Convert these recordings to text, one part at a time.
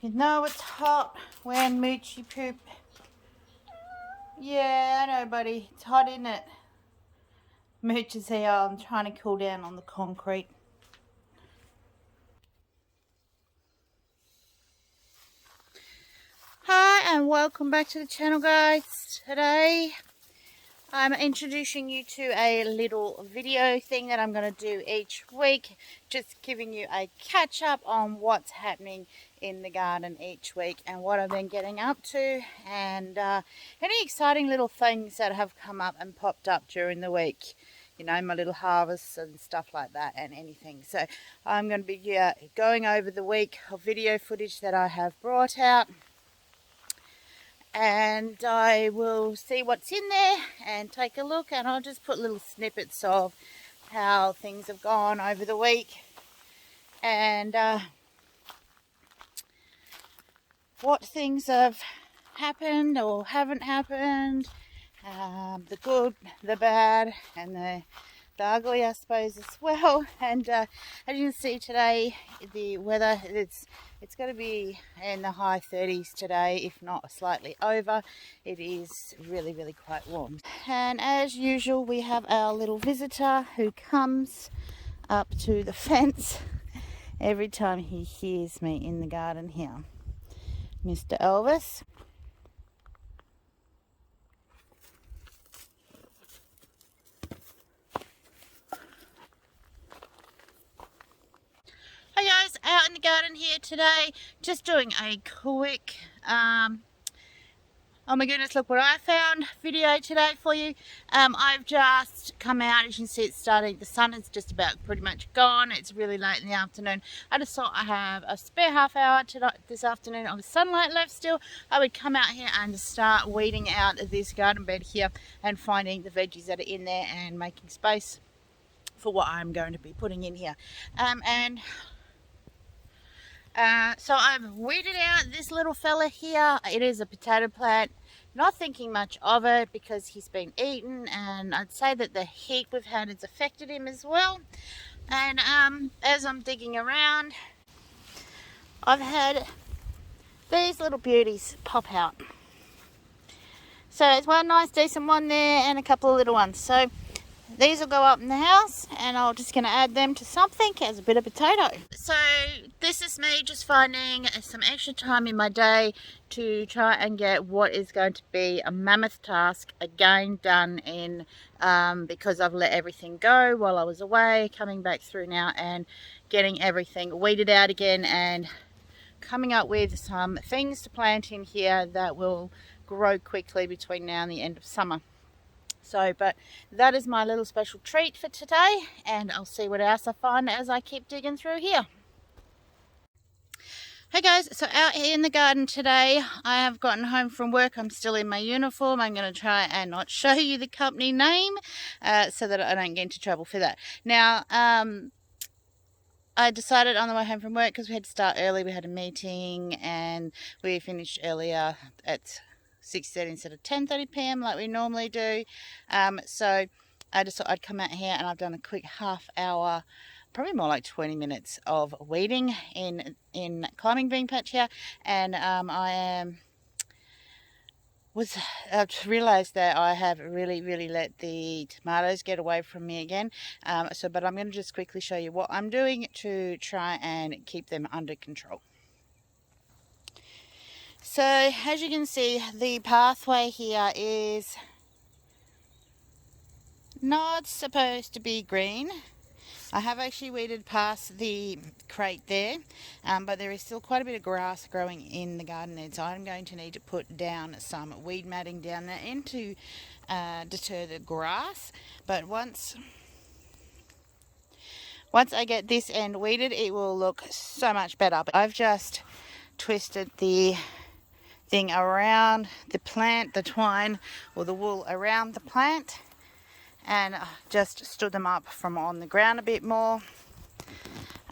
You know it's hot when Moochie poop. Yeah, I know, buddy. It's hot, isn't it? Mooch is here. I'm trying to cool down on the concrete. Hi, and welcome back to the channel, guys. Today, I'm introducing you to a little video thing that I'm going to do each week. Just giving you a catch up on what's happening in the garden each week and what I've been getting up to, and any exciting little things that have come up and popped up during the week. You know, my little harvests and stuff like that, and anything. So I'm going to be going over the week of video footage that I have brought out, and I will see what's in there and take a look, and I'll just put little snippets of how things have gone over the week and what things have happened or haven't happened, the good, the bad, and the ugly, I suppose, as well. And as you can see today, the weather, it's going to be in the high 30s today, if not slightly over. It is really, really quite warm. And as usual, we have our little visitor who comes up to the fence every time he hears me in the garden here. Mr. Elvis. Hey guys, out in the garden here today, just doing a quick oh my goodness, look what I found video today for you. I've just come out. As you can see, it's starting, the sun is just about pretty much gone. It's really late in the afternoon. I just thought I have a spare half hour this afternoon of sunlight left still. I would come out here and start weeding out this garden bed here and finding the veggies that are in there and making space for what I'm going to be putting in here. So I've weeded out this little fella here. It is a potato plant. Not thinking much of it because he's been eaten, and I'd say that the heat we've had has affected him as well. And as I'm digging around, I've had these little beauties pop out. So it's one nice decent one there and a couple of little ones. So these will go up in the house, and I'm just going to add them to something as a bit of potato. So this is me just finding some extra time in my day to try and get what is going to be a mammoth task again done in, because I've let everything go while I was away, coming back through now and getting everything weeded out again and coming up with some things to plant in here that will grow quickly between now and the end of summer. So, but that is my little special treat for today, and I'll see what else I find as I keep digging through here. Hey guys, so out here in the garden today, I have gotten home from work. I'm still in my uniform. I'm going to try and not show you the company name so that I don't get into trouble for that. Now, I decided on the way home from work, because we had to start early, we had a meeting and we finished earlier at 6:30 instead of 10:30 p.m. like we normally do. So I just thought I'd come out here, and I've done a quick half hour, probably more like 20 minutes of weeding in climbing bean patch here. And I've realised that I have really let the tomatoes get away from me again. But I'm going to just quickly show you what I'm doing to try and keep them under control. So as you can see, the pathway here is not supposed to be green. I have actually weeded past the crate there, but there is still quite a bit of grass growing in the garden there, so I'm going to need to put down some weed matting down there to deter the grass. But once I get this end weeded, it will look so much better. But I've just twisted the thing around the plant, the twine or the wool around the plant, and just stood them up from on the ground a bit more.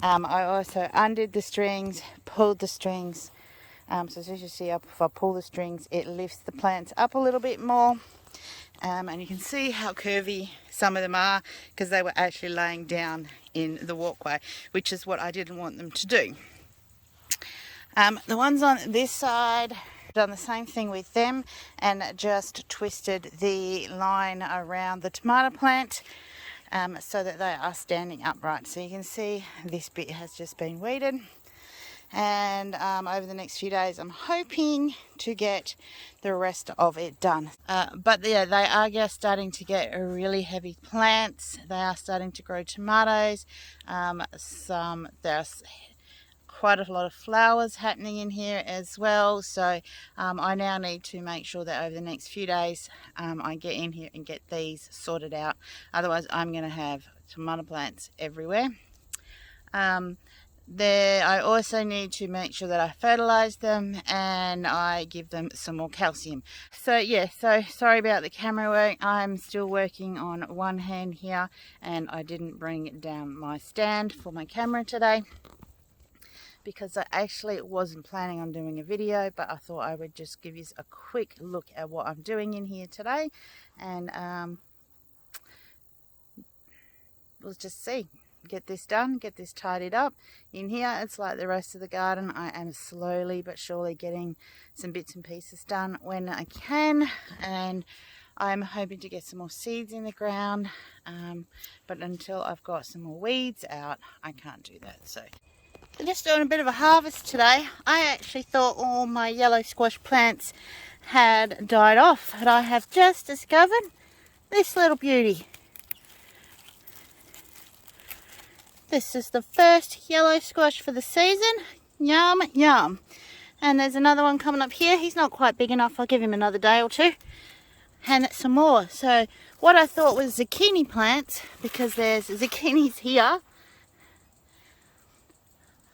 I also undid the strings, pulled the strings, so as you see, if I pull the strings, it lifts the plants up a little bit more, and you can see how curvy some of them are because they were actually laying down in the walkway, which is what I didn't want them to do. The ones on this side, done the same thing with them and just twisted the line around the tomato plant so that they are standing upright. So you can see this bit has just been weeded, and over the next few days I'm hoping to get the rest of it done. But yeah, they are just starting to get really heavy plants. They are starting to grow tomatoes. There's quite a lot of flowers happening in here as well, so I now need to make sure that over the next few days I get in here and get these sorted out. Otherwise I'm going to have tomato plants everywhere. I also need to make sure that I fertilize them and I give them some more calcium. So yeah, so sorry about the camera work. I'm still working on one hand here, and I didn't bring down my stand for my camera today because I actually wasn't planning on doing a video, but I thought I would just give you a quick look at what I'm doing in here today, and we'll just see. Get this done, get this tidied up. In here it's like the rest of the garden. I am slowly but surely getting some bits and pieces done when I can, and I'm hoping to get some more seeds in the ground, but until I've got some more weeds out I can't do that. So just doing a bit of a harvest today. I actually thought all my yellow squash plants had died off, but I have just discovered this little beauty. This is the first yellow squash for the season. Yum, yum. And there's another one coming up here. He's not quite big enough. I'll give him another day or two. And some more. So what I thought was zucchini plants, because there's zucchinis here.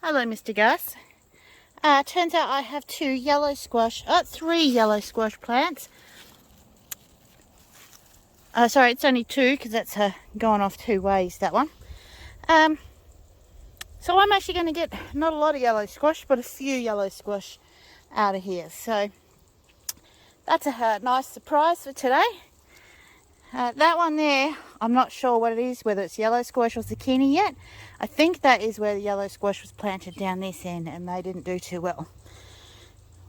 Hello, Mr. Gus. Turns out I have three yellow squash plants. Sorry, it's only two because that's gone off two ways, that one. So I'm actually going to get not a lot of yellow squash, but a few yellow squash out of here. So that's a nice surprise for today. That one there, I'm not sure what it is, whether it's yellow squash or zucchini yet. I think that is where the yellow squash was planted, down this end, and they didn't do too well.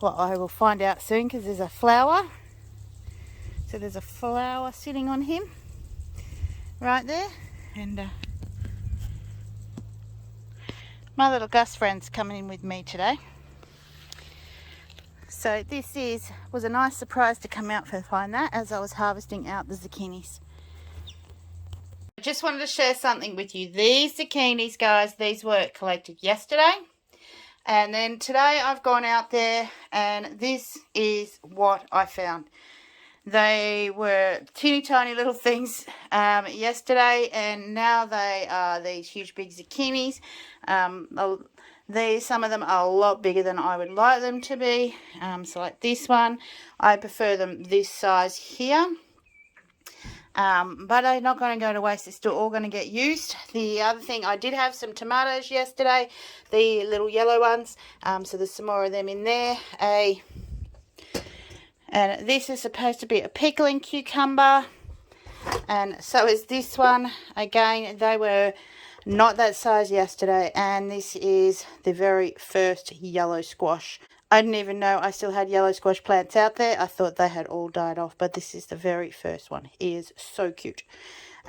Well, I will find out soon because there's a flower. So there's a flower sitting on him right there. And my little Gus friend's coming in with me today. So this was a nice surprise to come out to find that as I was harvesting out the zucchinis. I just wanted to share something with you. These zucchinis, guys, these were collected yesterday. And then today I've gone out there and this is what I found. They were teeny tiny little things yesterday, and now they are these huge big zucchinis. Some of them are a lot bigger than I would like them to be. So like this one, I prefer them this size here. But they're not going to go to waste. They're still all going to get used. The other thing, I did have some tomatoes yesterday, the little yellow ones. So there's some more of them in there. And this is supposed to be a pickling cucumber, and so is this one. Again, they were not that size yesterday, and this is the very first yellow squash. I didn't even know I still had yellow squash plants out there. I thought they had all died off, but this is the very first one. He is so cute.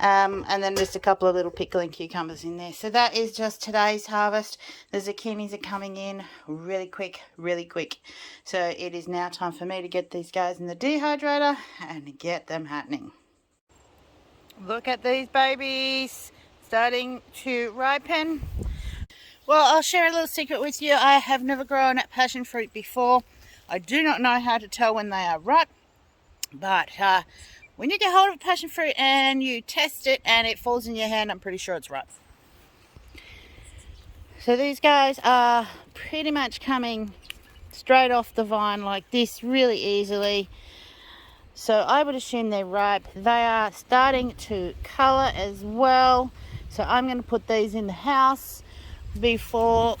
And then just a couple of little pickling cucumbers in there. So that is just today's harvest. The zucchinis are coming in really quick, really quick. So it is now time for me to get these guys in the dehydrator and get them happening. Look at these babies starting to ripen. Well, I'll share a little secret with you. I have never grown passion fruit before. I do not know how to tell when they are ripe, but when you get hold of a passion fruit and you test it and it falls in your hand, I'm pretty sure it's ripe. So these guys are pretty much coming straight off the vine like this really easily. So I would assume they're ripe. They are starting to colour as well. So I'm going to put these in the house before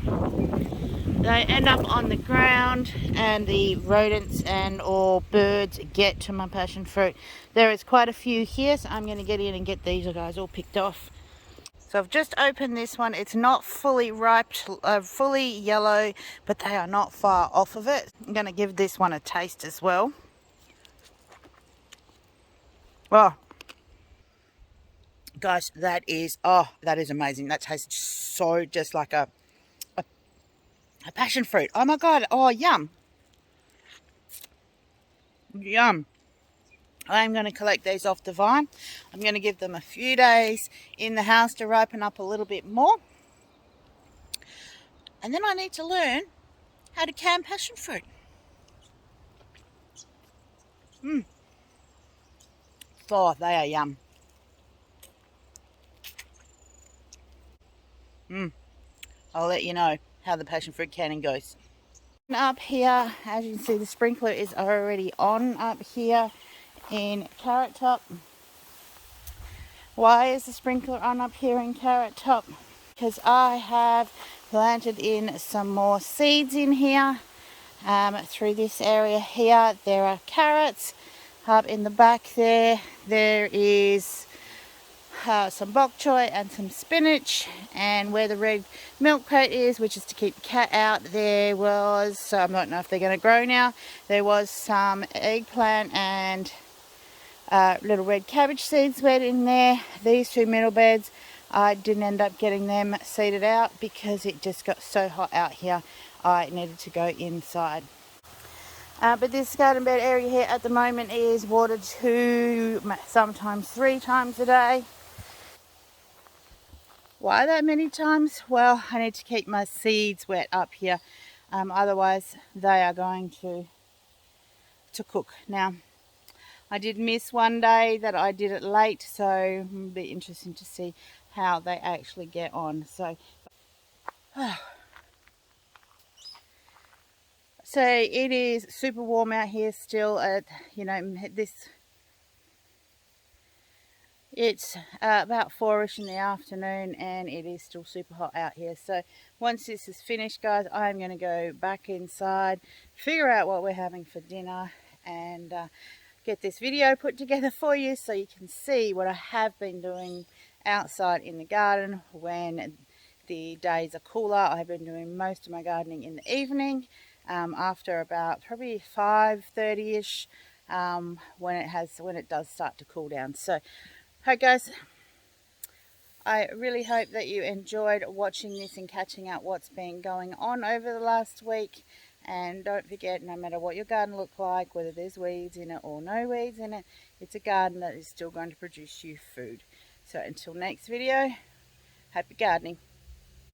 they end up on the ground and the rodents and or birds get to my passion fruit. There is quite a few here, so I'm going to get in and get these guys all picked off. So I've just opened this one. It's not fully ripe, fully yellow, but they are not far off of it. I'm going to give this one a taste as well. Oh, guys, that is amazing. That tastes so just like a passion fruit. Oh my God. Oh, yum. Yum. I'm going to collect these off the vine. I'm going to give them a few days in the house to ripen up a little bit more. And then I need to learn how to can passion fruit. Oh, they are yum. I'll let you know how the passion fruit canning goes. Up here, as you can see, the sprinkler is already on up here in Carrot Top. Why is the sprinkler on up here in Carrot Top? Because I have planted in some more seeds in here. Through this area here, there are carrots. Up in the back there is some bok choy and some spinach, and where the red milk crate is, which is to keep the cat out, there was, so I don't know if they're going to grow now, there was some eggplant and little red cabbage seeds wet in there. These two middle beds, I didn't end up getting them seeded out because it just got so hot out here. I needed to go inside. But this garden bed area here at the moment is watered 2, sometimes 3 times a day. Why that many times? Well, I need to keep my seeds wet up here, otherwise they are going to cook. Now, I did miss one day that I did it late, so it'll be interesting to see how they actually get on. So it is super warm out here still at, it's about 4ish in the afternoon, and it is still super hot out here. So once this is finished, guys, I'm going to go back inside, figure out what we're having for dinner, and get this video put together for you so you can see what I have been doing outside in the garden when the days are cooler. I've been doing most of my gardening in the evening, after about probably 5:30ish, when it does start to cool down. So hi guys, I really hope that you enjoyed watching this and catching up what's been going on over the last week. And don't forget, no matter what your garden looks like, whether there's weeds in it or no weeds in it, it's a garden that is still going to produce you food. So until next video, happy gardening.